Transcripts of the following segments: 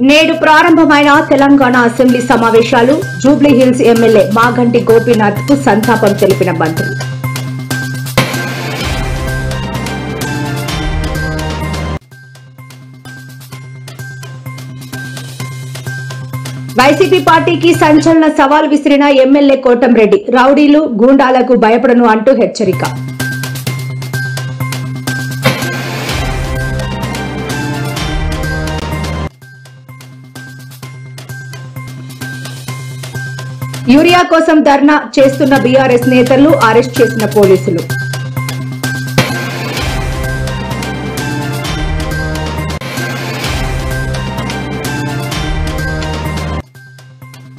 నేడు ప్రారంభమైన తెలంగాణ అసెంబ్లీ సమావేశాలు. జూబ్లీహిల్స్ ఎమ్మెల్యే మాగంటి గోపీనాథ్ కు సంతాపం తెలిపిన మంత్రులు. వైసీపీ పార్టీకి సంచలన సవాల్ విసిరిన ఎమ్మెల్యే కోటంరెడ్డి. రౌడీలు, గూండాలకు భయపడను అంటూ హెచ్చరిక. యూరియా కోసం ధర్నా చేస్తున్న బీఆర్ఎస్ నేతలు అరెస్ట్ చేసిన పోలీసులు.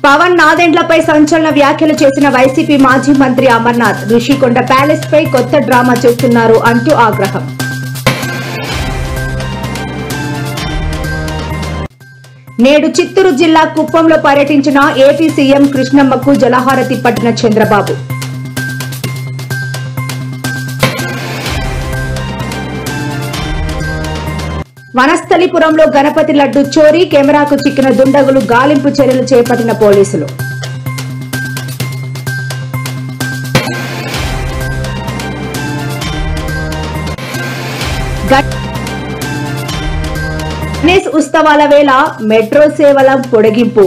పవన్ నాదెండ్లపై సంచలన వ్యాఖ్యలు చేసిన వైసీపీ మాజీ మంత్రి అమర్నాథ్. రిషికొండ ప్యాలెస్ పై కొత్త డ్రామా చేస్తున్నారు అంటూ ఆగ్రహం. నేడు చిత్తూరు జిల్లా కుప్పంలో పర్యటించిన ఏపీ సీఎం కృష్ణమ్మకు జలహారతి పట్టిన చంద్రబాబు. వనస్థలిపురంలో గణపతి లడ్డు చోరీ. కెమెరాకు చిక్కిన దుండగులు. గాలింపు చర్యలు చేపట్టిన పోలీసులు. గణేష్ ఉత్సవాల వేళ మెట్రో సేవల పొడిగింపు.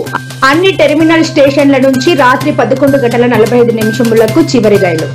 అన్ని టెర్మినల్ స్టేషన్ల నుంచి రాత్రి 11:45 చివరి రైలు.